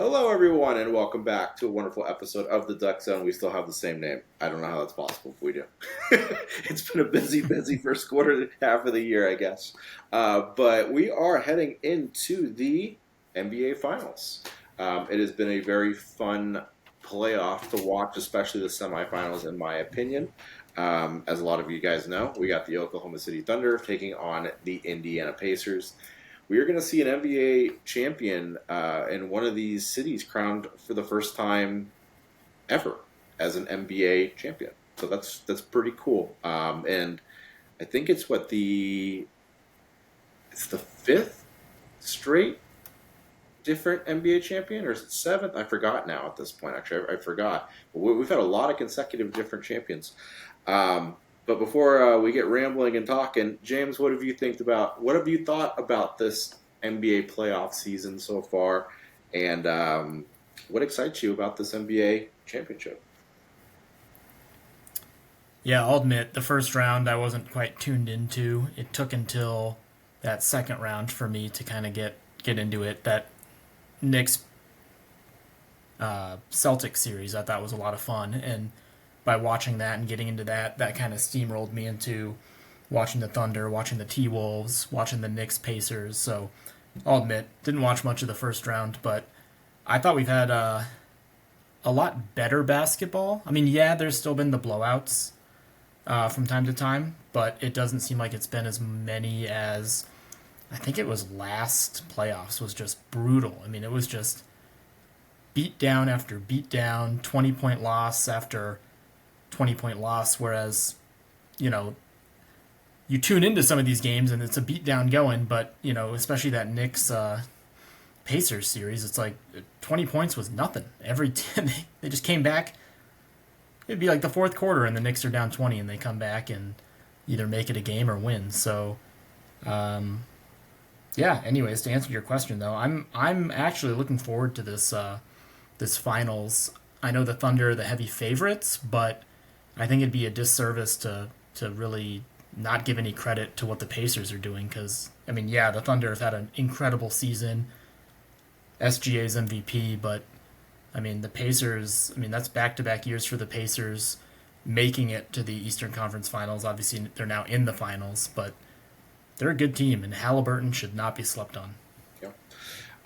Hello, everyone, and welcome back to a wonderful episode of the Duck Zone. We still have the same name. I don't know how that's possible, but we do. It's been a busy first quarter, half of the year, I guess. But we are heading into the NBA Finals. It has been a very fun playoff to watch, especially the semifinals, in my opinion. As a lot of you guys know, we got the Oklahoma City Thunder taking on the Indiana Pacers. We are going to see an NBA champion in one of these cities crowned for the first time ever as an NBA champion. So that's pretty cool. And I think it's the fifth straight different NBA champion, or is it seventh? I forgot now at this point. Actually, I forgot. But we've had a lot of consecutive different champions. But before we get rambling and talking, James, what have you thought about this NBA playoff season so far, and what excites you about this NBA championship? Yeah, I'll admit the first round I wasn't quite tuned into. It took until that second round for me to kind of get into it. That Knicks Celtics series I thought was a lot of fun, and by watching that and getting into that, that kind of steamrolled me into watching the Thunder, watching the T Wolves, watching the Knicks Pacers. So I'll admit didn't watch much of the first round, but I thought we've had a lot better basketball. I mean, yeah, there's still been the blowouts from time to time, but it doesn't seem like it's been as many as I think it was last playoffs was just brutal. I mean, it was just beat down after beat down, 20-point loss after 20-point loss. Whereas, you know, you tune into some of these games and it's a beat down going, but, you know, especially that Knicks Pacers series, it's like 20 points was nothing. Every time they just came back, it'd be like the fourth quarter and the Knicks are down 20 and they come back and either make it a game or win. So, yeah. Anyways, to answer your question though, I'm actually looking forward to this finals. I know the Thunder are the heavy favorites, but I think it'd be a disservice to really not give any credit to what the Pacers are doing because I mean, yeah, the Thunder have had an incredible season. SGA's MVP, but I mean the Pacers. I mean that's back-to-back years for the Pacers making it to the Eastern Conference Finals. Obviously, they're now in the finals, but they're a good team, and Haliburton should not be slept on. Yeah.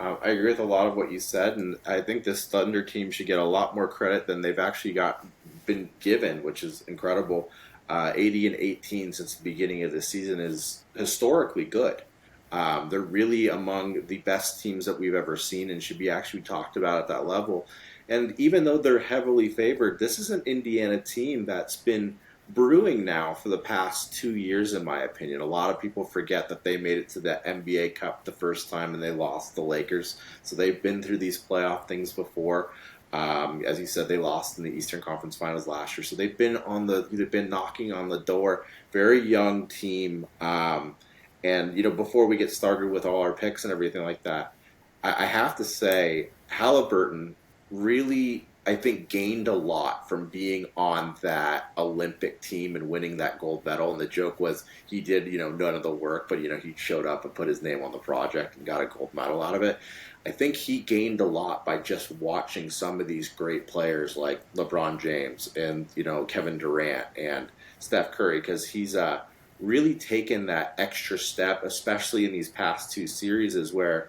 I agree with a lot of what you said, and I think this Thunder team should get a lot more credit than they've actually been given, which is incredible. 80 and 18 since the beginning of the season is historically good. They're really among the best teams that we've ever seen and should be actually talked about at that level. And even though they're heavily favored, this is an Indiana team that's been brewing now for the past 2 years, in my opinion. A lot of people forget that they made it to the NBA Cup the first time and they lost the Lakers. So they've been through these playoff things before. As you said, they lost in the Eastern Conference Finals last year, so they've been knocking on the door. Very young team, and before we get started with all our picks and everything like that, I have to say Halliburton really, I think, gained a lot from being on that Olympic team and winning that gold medal. And the joke was he did, none of the work, but he showed up and put his name on the project and got a gold medal out of it. I think he gained a lot by just watching some of these great players like LeBron James and Kevin Durant and Steph Curry, because he's really taken that extra step, especially in these past two series where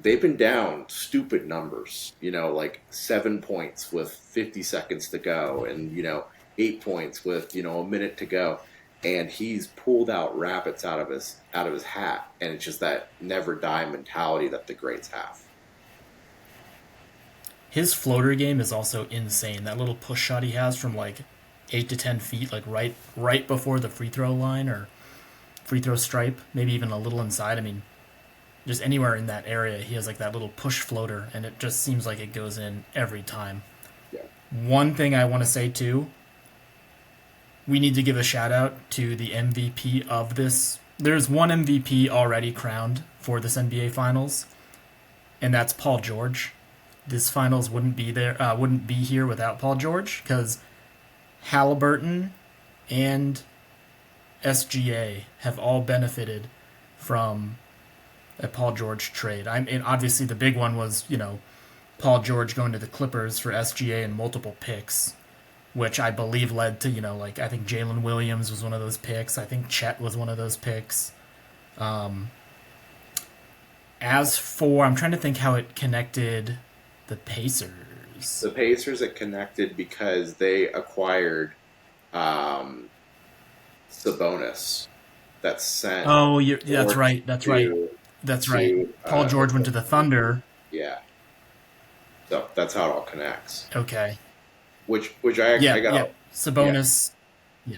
they've been down stupid numbers, like 7 points with 50 seconds to go, and 8 points with a minute to go, and he's pulled out rabbits out of his hat, and it's just that never die mentality that the greats have. His floater game is also insane. That little push shot he has from like 8 to 10 feet, like right before the free throw line or free throw stripe, maybe even a little inside. I mean, just anywhere in that area, he has like that little push floater, and it just seems like it goes in every time. Yeah, One thing I want to say too, we need to give a shout out to the MVP of this. There's one MVP already crowned for this NBA Finals, and that's Paul George. This finals wouldn't be here without Paul George because Halliburton and SGA have all benefited from a Paul George trade. I mean, obviously the big one was Paul George going to the Clippers for SGA and multiple picks, which I believe led to, like I think Jalen Williams was one of those picks. I think Chet was one of those picks. Um, as for, I'm trying to think how it connected the Pacers. The Pacers it connected because they acquired um, Sabonis that sent Oh, that's George right. That's right. That's right. to Paul George went to the Thunder. yeah. So that's how it all connects. Okay. Which I Yeah, yeah. got yeah Sabonis. Yeah.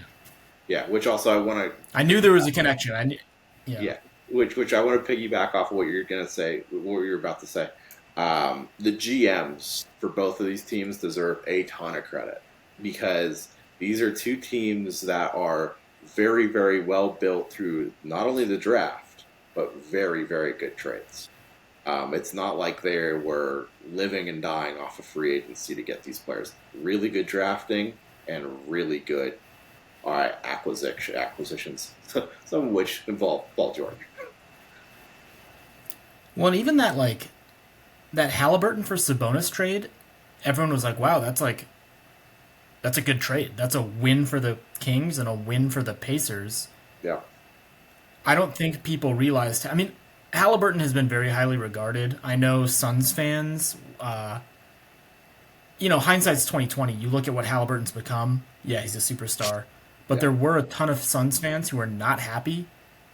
yeah. Which also I want to I knew there was a connection. I knew. Yeah. yeah. Which I want to piggyback off of what you're gonna say. What you're about to say. The GMs for both of these teams deserve a ton of credit because these are two teams that are very, very well built through not only the draft, but very, very good trades. It's not like they were living and dying off of free agency to get these players. Really good drafting and really good acquisitions, some of which involve Paul George. Well, and even that Halliburton for Sabonis trade, everyone was like, "Wow, that's a good trade. That's a win for the Kings and a win for the Pacers." Yeah, I don't think people realized. I mean, Halliburton has been very highly regarded. I know Suns fans. Hindsight's 2020. You look at what Halliburton's become. Yeah, he's a superstar. But yeah, there were a ton of Suns fans who were not happy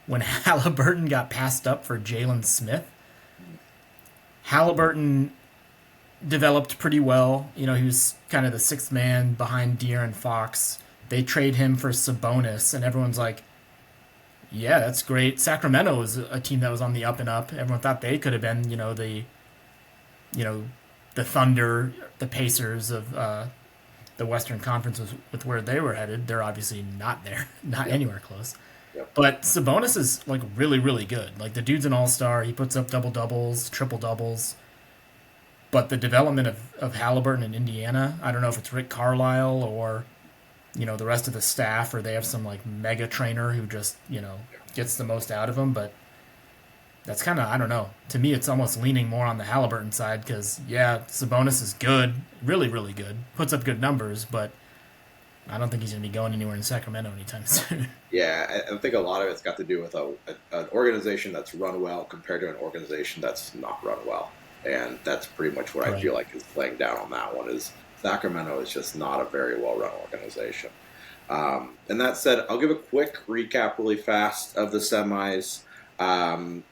when Halliburton got passed up for Jalen Smith. Halliburton developed pretty well. He was kind of the sixth man behind De'Aaron Fox. They trade him for Sabonis, and everyone's like, yeah, that's great. Sacramento was a team that was on the up and up. Everyone thought they could have been, you know, the Thunder, the Pacers of the Western Conference with where they were headed. They're obviously not there, not yeah, anywhere close. yeah. But Sabonis is like really, really good. Like the dude's an all-star. He puts up double doubles, triple doubles. But the development of Halliburton in Indiana, I don't know if it's Rick Carlisle or the rest of the staff, or they have some like mega trainer who just gets the most out of them. But that's kind of, I don't know. To me, it's almost leaning more on the Halliburton side because yeah, Sabonis is good, really, really good, puts up good numbers, but I don't think he's going to be going anywhere in Sacramento anytime soon. Yeah, I think a lot of it's got to do with an organization that's run well compared to an organization that's not run well, and that's pretty much what I Right. feel like is laying down on that one. Is Sacramento is just not a very well run organization. And that said, I'll give a quick recap really fast of the semis. Um,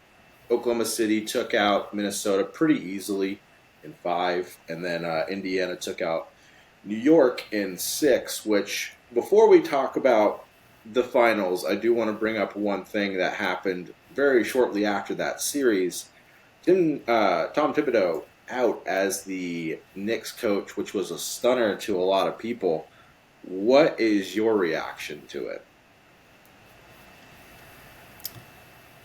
Oklahoma City took out Minnesota pretty easily in five, and then Indiana took out New York in six. Which, before we talk about the finals, I do want to bring up one thing that happened very shortly after that series. Tom Thibodeau out as the Knicks coach, which was a stunner to a lot of people. What is your reaction to it?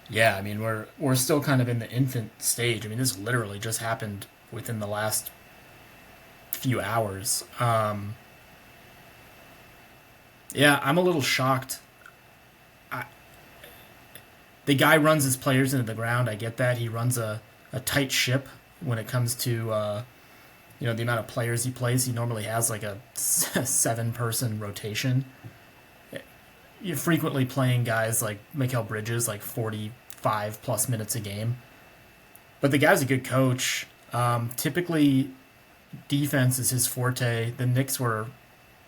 Yeah, I mean we're still kind of in the infant stage. I mean this literally just happened within the last few hours. Yeah, I'm a little shocked. I, the guy runs his players into the ground. I get that he runs a tight ship when it comes to the amount of players he plays. He normally has like a 7-person rotation. You're frequently playing guys like Mikal Bridges like 45 plus minutes a game. But the guy's a good coach. Typically, defense is his forte. The Knicks were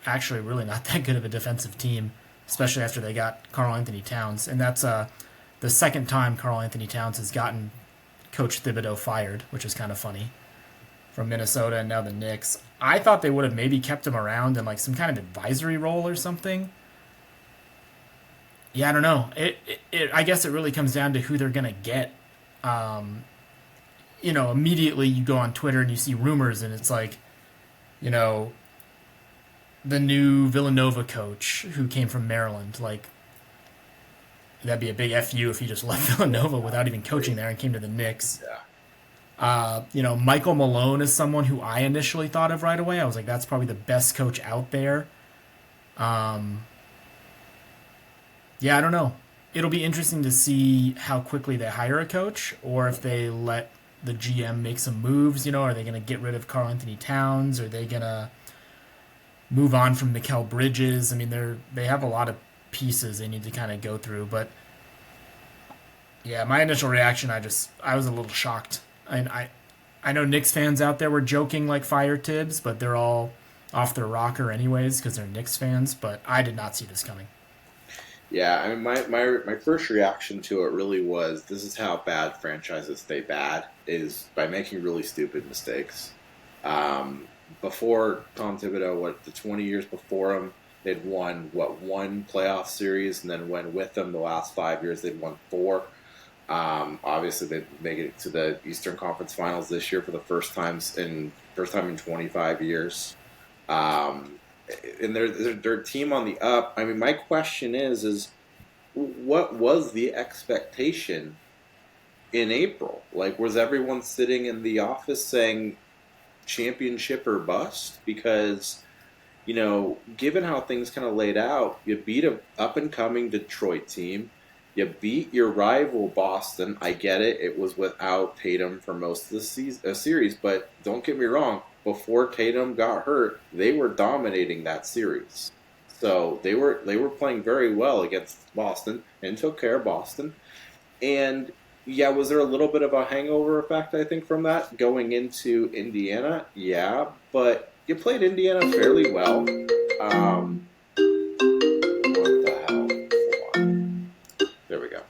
actually really not that good of a defensive team, especially after they got Karl Anthony Towns. And that's the second time Karl Anthony Towns has gotten Coach Thibodeau fired, which is kind of funny, from Minnesota and now the Knicks. I thought they would have maybe kept him around in like some kind of advisory role or something. Yeah, I don't know. I guess it really comes down to who they're gonna get. Immediately you go on Twitter and you see rumors, and it's like, you know, the new Villanova coach who came from Maryland. Like, that'd be a big fu if he just left Villanova without even coaching there and came to the Knicks. Yeah, Michael Malone is someone who I initially thought of right away. I was like, that's probably the best coach out there. Yeah, I don't know. It'll be interesting to see how quickly they hire a coach, or if they let the GM make some moves? Are they going to get rid of Karl Anthony Towns? Are they going to move on from Mikal Bridges? I mean, they have a lot of pieces they need to kind of go through. But yeah, my initial reaction, I was a little shocked. I know Knicks fans out there were joking like fire Tibbs, but they're all off their rocker anyways because they're Knicks fans. But I did not see this coming. Yeah, I mean, my first reaction to it really was this is how bad franchises stay bad is by making really stupid mistakes. Before Tom Thibodeau, the 20 years before him, they'd won, one playoff series, and then went with them the last 5 years, they'd won four. Obviously, they make it to the Eastern Conference Finals this year for the first time in 25 years. And their team on the up. I mean, my question is what was the expectation in April? Like, was everyone sitting in the office saying championship or bust? Because, given how things kind of laid out, you beat a up-and-coming Detroit team. You beat your rival Boston. I get it. It was without Tatum for most of the series. But don't get me wrong. Before Tatum got hurt, they were dominating that series. So they were playing very well against Boston and took care of Boston. And yeah, was there a little bit of a hangover effect, I think, from that going into Indiana? Yeah, but you played Indiana fairly well. What the hell? Hold on. There we go.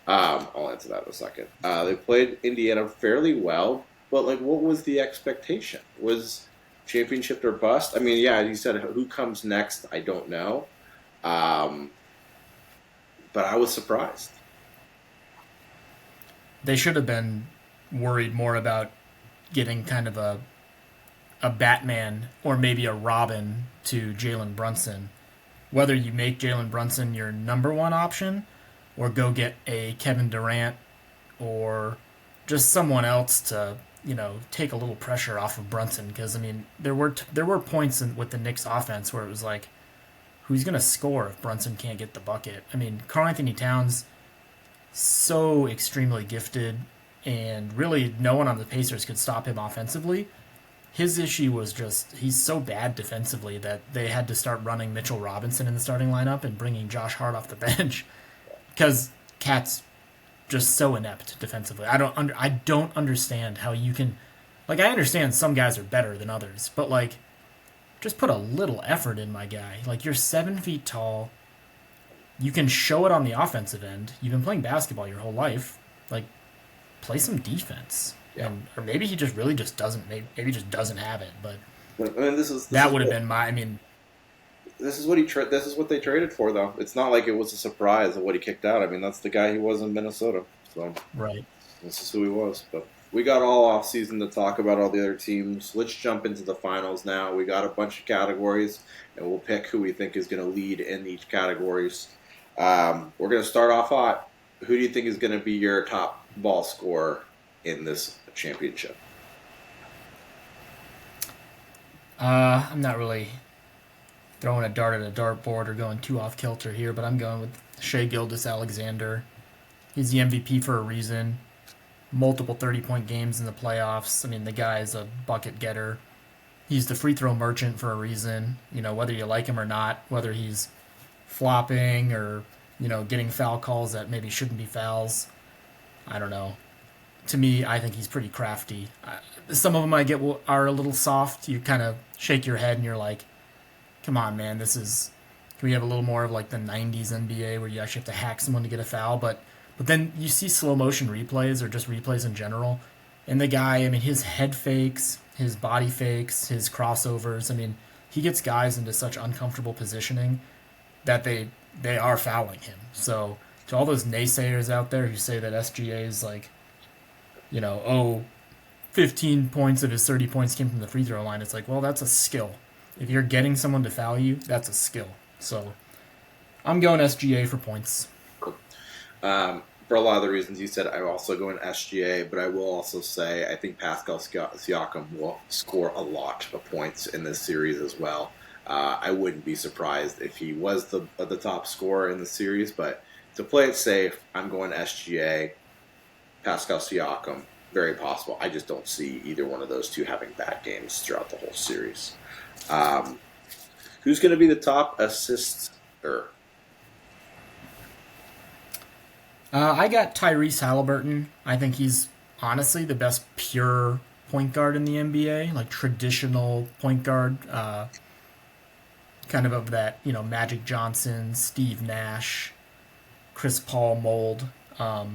I'll answer that in a second. They played Indiana fairly well, but what was the expectation? Was championship or bust? I mean, yeah, you said who comes next. I don't know, but I was surprised. They should have been worried more about getting kind of a Batman or maybe a Robin to Jalen Brunson. Whether you make Jalen Brunson your number one option or go get a Kevin Durant or just someone else to, take a little pressure off of Brunson. Because, I mean, there were points with the Knicks offense where it was like, who's going to score if Brunson can't get the bucket? I mean, Karl Anthony Towns, so extremely gifted, and really no one on the Pacers could stop him offensively. His issue was just he's so bad defensively that they had to start running Mitchell Robinson in the starting lineup and bringing Josh Hart off the bench because Cat's just so inept defensively. I don't understand how you can, I understand some guys are better than others, but just put a little effort in, my guy. You're 7 feet tall. You can show it on the offensive end. You've been playing basketball your whole life. Play some defense. Yeah. Or maybe he just really just doesn't. Maybe just doesn't have it. But I mean, that would have been my. I mean, this is what this is what they traded for, though. It's not like it was a surprise of what he kicked out. I mean, that's the guy he was in Minnesota. So right. This is who he was. But we got all off season to talk about all the other teams. Let's jump into the finals now. We got a bunch of categories, and we'll pick who we think is going to lead in each categories. We're going to start off hot. Who do you think is going to be your top ball scorer in this championship? I'm not really throwing a dart at a dartboard or going too off kilter here, but I'm going with Shai Gilgeous-Alexander. He's the MVP for a reason. Multiple 30-point games in the playoffs. I mean, the guy is a bucket getter. He's the free throw merchant for a reason. Whether you like him or not, whether he's flopping or, getting foul calls that maybe shouldn't be fouls. I don't know. To me, I think he's pretty crafty. Some of them I get are a little soft. You kind of shake your head and you're like, come on, man, can we have a little more of the 90s NBA where you actually have to hack someone to get a foul? But then you see slow motion replays or just replays in general. And the guy, I mean, his head fakes, his body fakes, his crossovers, I mean, he gets guys into such uncomfortable positioning that they are fouling him. So to all those naysayers out there who say that SGA is 15 points of his 30 points came from the free throw line, it's well, that's a skill. If you're getting someone to foul you, that's a skill. So I'm going SGA for points. Cool. For a lot of the reasons you said, I'm also going SGA, but I will also say I think Pascal Siakam will score a lot of points in this series as well. I wouldn't be surprised if he was the top scorer in the series, but to play it safe, I'm going SGA, Pascal Siakam, very possible. I just don't see either one of those two having bad games throughout the whole series. Um, who's going to be the top assister? I got Tyrese Haliburton. I think he's honestly the best pure point guard in the NBA, like traditional point guard, kind of that Magic Johnson, Steve Nash, Chris Paul mold. I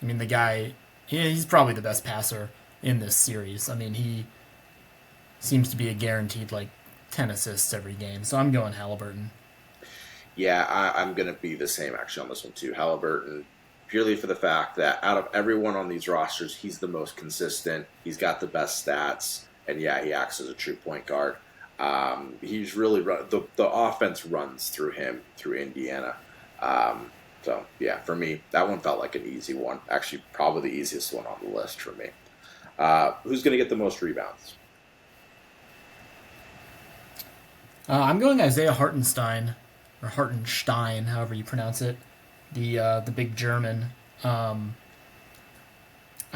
mean, the guy, he's probably the best passer in this series. I mean, he seems to be a guaranteed like 10 assists every game. So I'm going Halliburton. Yeah, I'm going to be the same actually on this one too. Halliburton, purely for the fact that out of everyone on these rosters, he's the most consistent. He's got the best stats, and yeah, he acts as a true point guard. He's really the offense runs through him through Indiana. So yeah, for me, that one felt like an easy one. Actually, probably the easiest one on the list for me. Who's going to get the most rebounds? I'm going Isaiah Hartenstein or Hartenstein, however you pronounce it, the big German. I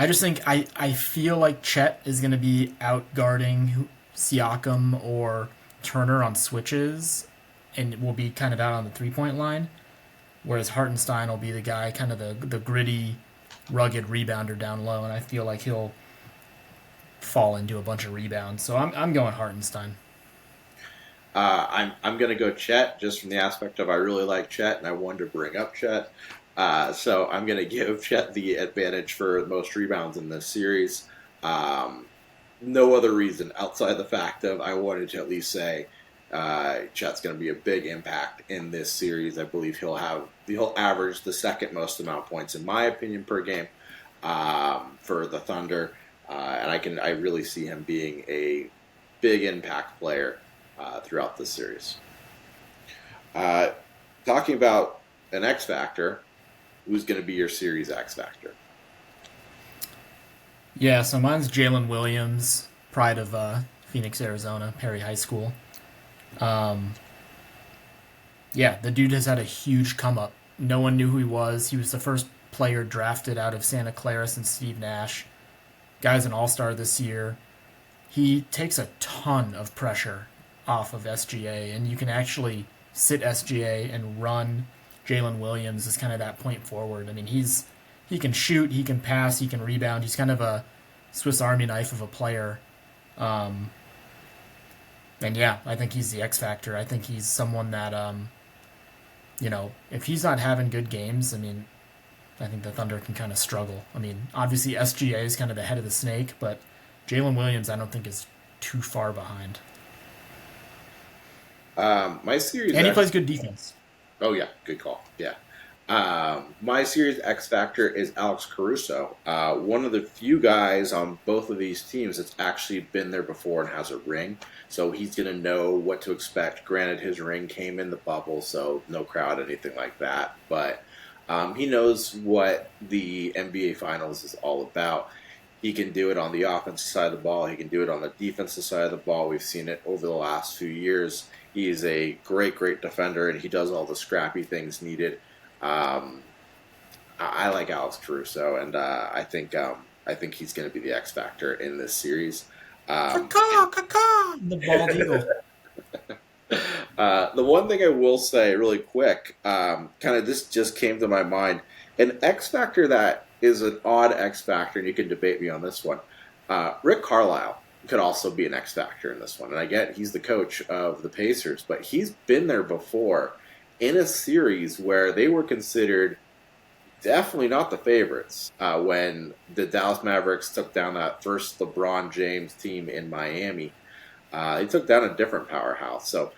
just think I feel like Chet is going to be out guarding Siakam or Turner on switches, and will be kind of out on the 3 point line. Whereas Hartenstein will be the guy, kind of the gritty, rugged rebounder down low, and I feel like he'll fall into a bunch of rebounds. So I'm going Hartenstein. I'm going to go Chet just from the aspect of I really like Chet and I wanted to bring up Chet. So I'm going to give Chet the advantage for most rebounds in this series. No other reason outside the fact of I wanted to at least say Chet's going to be a big impact in this series. I believe he'll average the second most amount of points in my opinion per game for the Thunder, and I really see him being a big impact player throughout this series. Talking about an X factor, who's going to be your series X factor? Yeah, so mine's Jalen Williams, pride of Phoenix, Arizona, Perry High School. Yeah, the dude has had a huge come up. No one knew who he was. He was the first player drafted out of Santa Clara since Steve Nash. Guy's an all-star this year. He takes a ton of pressure off of SGA, and you can actually sit SGA and run Jalen Williams as kind of that point forward. I mean, he can shoot, he can pass, he can rebound. He's kind of a Swiss Army knife of a player. And yeah, I think he's the X factor. I think he's someone that, if he's not having good games, I mean, I think the Thunder can kind of struggle. I mean, obviously SGA is kind of the head of the snake, but Jalen Williams I don't think is too far behind. My series, and he plays good defense. Oh yeah, good call. Yeah. My series X factor is Alex Caruso, one of the few guys on both of these teams that's actually been there before and has a ring. So he's going to know what to expect. Granted, his ring came in the bubble, so no crowd, anything like that. But he knows what the NBA Finals is all about. He can do it on the offensive side of the ball. He can do it on the defensive side of the ball. We've seen it over the last few years. He's a great, great defender, and he does all the scrappy things needed. I like Alex Caruso, and I think he's going to be the X factor in this series. The bald eagle. The one thing I will say really quick, kind of this just came to my mind, an X factor that is an odd X factor, and you can debate me on this one. Rick Carlisle could also be an X factor in this one, and I get he's the coach of the Pacers, but he's been there before in a series where they were considered definitely not the favorites when the Dallas Mavericks took down that first LeBron James team in Miami. They took down a different powerhouse. So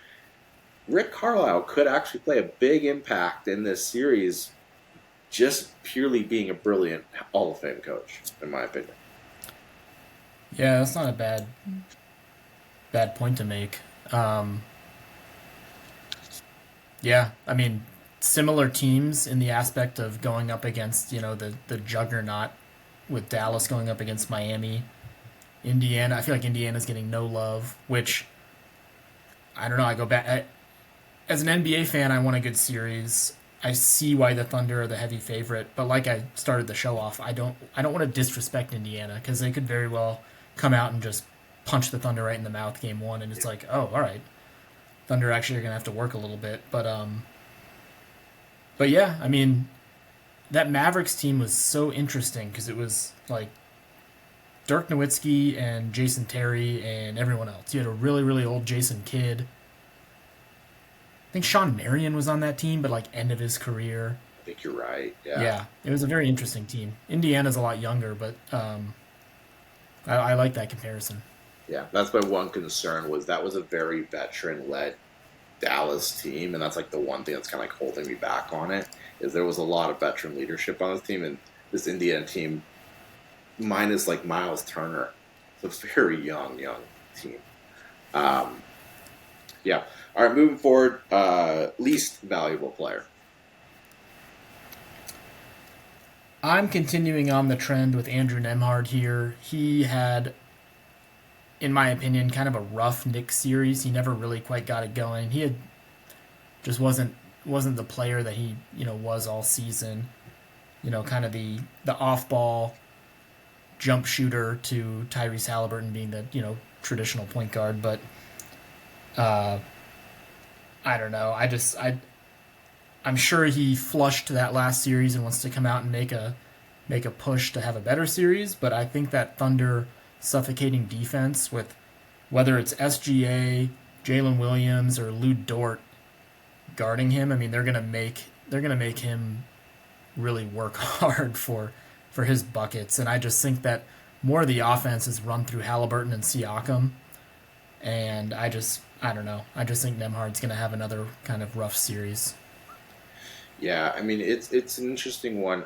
Rick Carlisle could actually play a big impact in this series just purely being a brilliant Hall of Fame coach, in my opinion. Yeah, that's not a bad point to make. Yeah, I mean, similar teams in the aspect of going up against, the juggernaut with Dallas going up against Miami. Indiana, I feel like Indiana's getting no love, which, I don't know, I go back. As an NBA fan, I want a good series. I see why the Thunder are the heavy favorite, but like I started the show off, I don't want to disrespect Indiana because they could very well come out and just punch the Thunder right in the mouth game one, and it's like, oh, all right, Thunder actually are gonna have to work a little bit, but yeah, I mean that Mavericks team was so interesting because it was like Dirk Nowitzki and Jason Terry and everyone else. You had a really really old Jason Kidd. I think Sean Marion was on that team, but like end of his career. I think you're right. Yeah. Yeah, it was a very interesting team. Indiana's a lot younger, but I like that comparison. Yeah. That's my one concern was that was a very veteran led Dallas team, and that's like the one thing that's kind of like holding me back on it is there was a lot of veteran leadership on this team, and this Indiana team minus like Miles Turner, it's a very young team. Um, yeah. All right, moving forward. Least valuable player. I'm continuing on the trend with Andrew Nemhard here. He had, in my opinion, kind of a rough Knicks series. He never really quite got it going. He had just wasn't the player that he was all season. Kind of the off ball jump shooter to Tyrese Haliburton being the traditional point guard, but uh, I don't know. I'm sure he flushed that last series and wants to come out and make a push to have a better series. But I think that Thunder suffocating defense with whether it's SGA, Jalen Williams, or Lou Dort guarding him. I mean, they're gonna make him really work hard for his buckets. And I just think that more of the offense is run through Halliburton and Siakam. And I don't know. I just think Nemhard's gonna have another kind of rough series. Yeah, I mean it's an interesting one.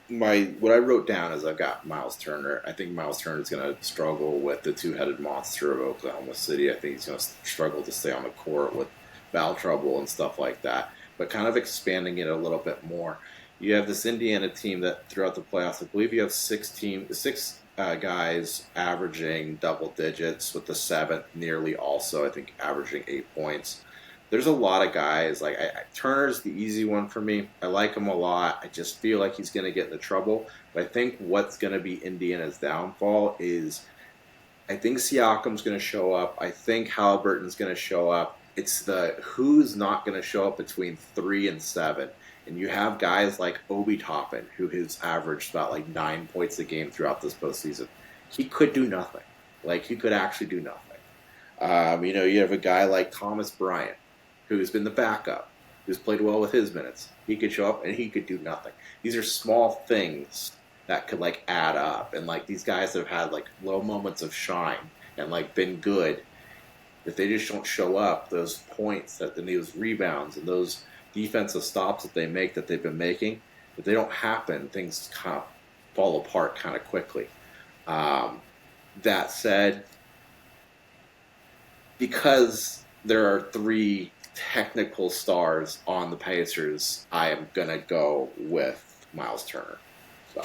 My what I wrote down is I've got Miles Turner. I think Miles Turner is going to struggle with the two-headed monster of Oklahoma City. I think he's going to struggle to stay on the court with foul trouble and stuff like that. But kind of expanding it a little bit more, you have this Indiana team that throughout the playoffs, I believe you have six guys averaging double digits, with the seventh nearly also I think averaging 8 points. There's a lot of guys Turner's the easy one for me. I like him a lot. I just feel like he's going to get into trouble. But I think what's going to be Indiana's downfall is I think Siakam's going to show up. I think Halliburton's going to show up. It's the who's not going to show up between 3 and 7. And you have guys like Obi Toppin, who has averaged about like 9 points a game throughout this postseason. He could do nothing. Like he could actually do nothing. You have a guy like Thomas Bryant, who's been the backup, who's played well with his minutes. He could show up and he could do nothing. These are small things that could like add up, and like these guys have had like low moments of shine and like been good. If they just don't show up, those points that and those rebounds and those defensive stops that they make that they've been making, if they don't happen, things kind of fall apart kind of quickly. That said, because there are three technical stars on the Pacers, I am going to go with Miles Turner. So,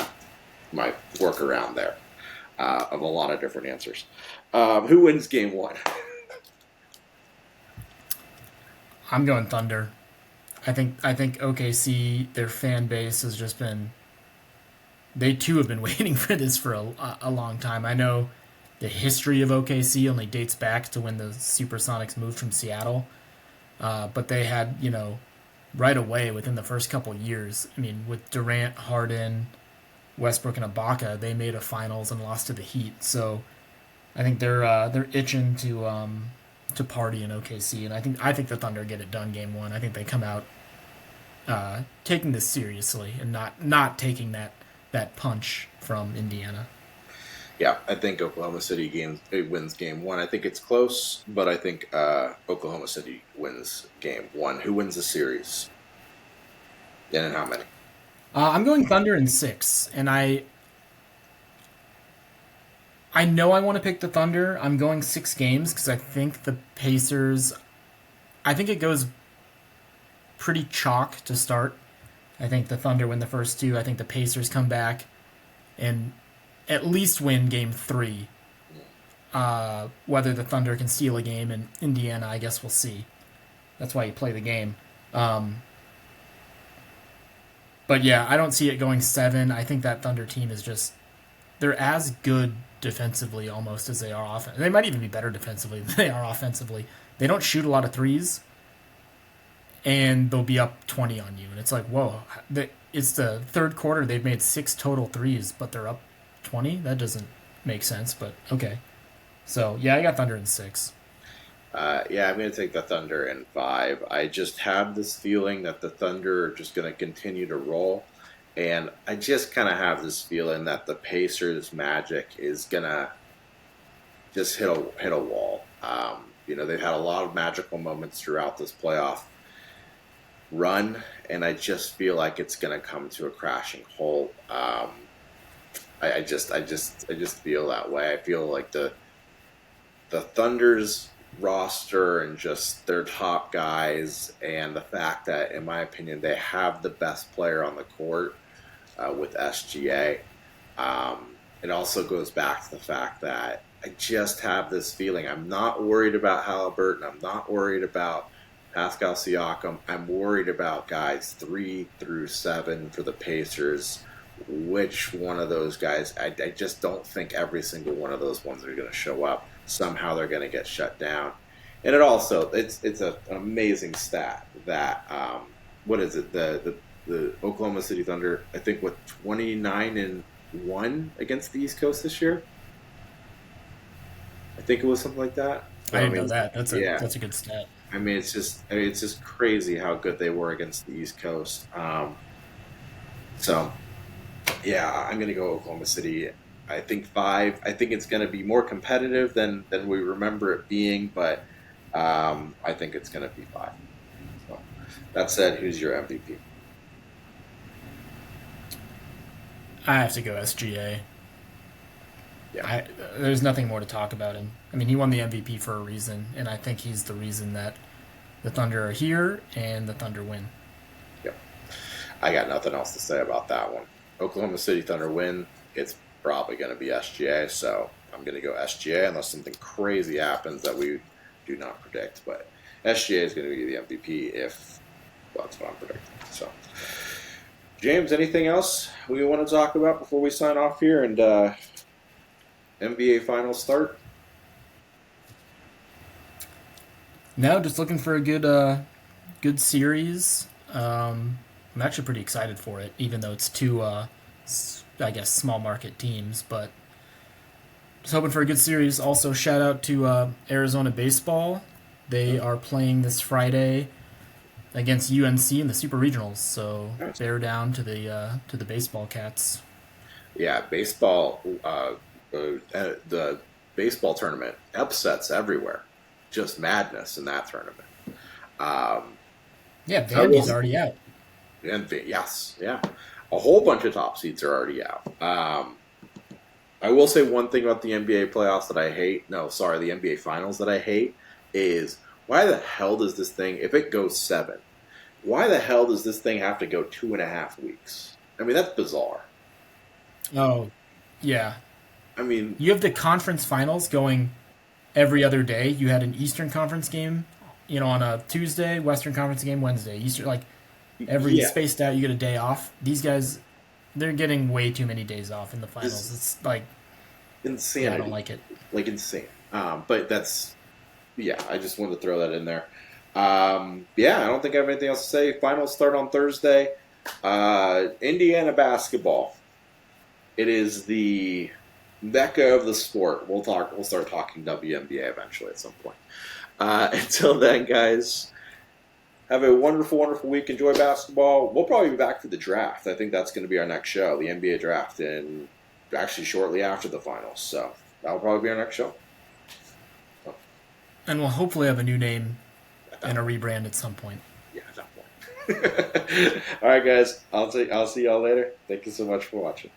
my workaround there of a lot of different answers. Who wins game one? I'm going Thunder. I think OKC, their fan base has just been. They too have been waiting for this for a long time. I know the history of OKC only dates back to when the Supersonics moved from Seattle. But they had, right away within the first couple of years. I mean, with Durant, Harden, Westbrook, and Ibaka, they made a finals and lost to the Heat. So I think they're itching to party in OKC, and I think the Thunder get it done game one. I think they come out taking this seriously and not taking that punch from Indiana. Yeah, I think Oklahoma City wins game one. I think it's close, but I think Oklahoma City wins game one. Who wins the series? And in how many? I'm going Thunder in 6, and I know I want to pick the Thunder. I'm going 6 games because I think the Pacers. I think it goes pretty chalk to start. I think the Thunder win the first two. I think the Pacers come back and at least win game 3. Whether the Thunder can steal a game in Indiana, I guess we'll see. That's why you play the game. But yeah, I don't see it going 7. I think that Thunder team is just they're as good defensively almost as they are offensively. They might even be better defensively than they are offensively. They don't shoot a lot of threes, and they'll be up 20 on you, and it's like, whoa! It's the third quarter. They've made 6 total threes, but they're up 20. That doesn't make sense, but okay. So yeah, I got Thunder in 6. Yeah, I'm going to take the Thunder in 5. I just have this feeling that the Thunder are just going to continue to roll. And I just kind of have this feeling that the Pacers' magic is going to just hit a wall. They've had a lot of magical moments throughout this playoff run, and I just feel like it's going to come to a crashing halt. I just feel that way. I feel like the Thunder's roster and just their top guys, and the fact that, in my opinion, they have the best player on the court with SGA. It also goes back to the fact that I just have this feeling. I'm not worried about Haliburton. I'm not worried about Pascal Siakam. I'm worried about guys 3 through 7 for the Pacers. Which one of those guys? I just don't think every single one of those ones are going to show up. Somehow they're going to get shut down. And it's an amazing stat that what is it, the Oklahoma City Thunder, I think, what, 29-1 against the East Coast this year. I think it was something like that. I didn't know that. That's a good stat. It's just crazy how good they were against the East Coast. So yeah, I'm going to go Oklahoma City. I think 5. I think it's going to be more competitive than we remember it being, but I think it's going to be 5. So that said, who's your MVP? I have to go SGA. Yeah, There's nothing more to talk about him. I mean, he won the MVP for a reason, and I think he's the reason that the Thunder are here and the Thunder win. yeah. I got nothing else to say about that one. Oklahoma City Thunder win. It's probably going to be SGA, so I'm going to go SGA unless something crazy happens that we do not predict. But SGA is going to be the MVP if that's what I'm predicting. So, James, anything else we want to talk about before we sign off here and NBA Finals start? No, just looking for a good series. I'm actually pretty excited for it, even though it's two, I guess, small market teams. But just hoping for a good series. Also, shout out to Arizona baseball. They are playing this Friday against UNC in the Super Regionals, so they're down to the baseball cats. Yeah, baseball. The baseball tournament, upsets everywhere. Just madness in that tournament. Yeah, Vandy's already out. And yes, yeah, a whole bunch of top seeds are already out. I will say one thing about the NBA playoffs that I hate. No, sorry, the NBA Finals that I hate is why the hell does this thing, if it goes 7, why the hell does this thing have to go 2.5 weeks? I mean, that's bizarre. Oh, yeah. I mean, you have the conference finals going every other day. You had an Eastern Conference game, on a Tuesday, Western Conference game Wednesday. Every spaced out, you get a day off. These guys, they're getting way too many days off in the finals. It's like insanity. Yeah, I don't like it. Like insane. But that's, I just wanted to throw that in there. I don't think I have anything else to say. Finals start on Thursday. Indiana basketball. It is the mecca of the sport. We'll start talking WNBA eventually at some point. Until then, guys, have a wonderful, wonderful week. Enjoy basketball. We'll probably be back for the draft. I think that's going to be our next show, the NBA draft, and actually shortly after the finals. So that'll probably be our next show. And we'll hopefully have a new name and a rebrand at some point. Yeah, at that point. All right, guys. I'll see y'all later. Thank you so much for watching.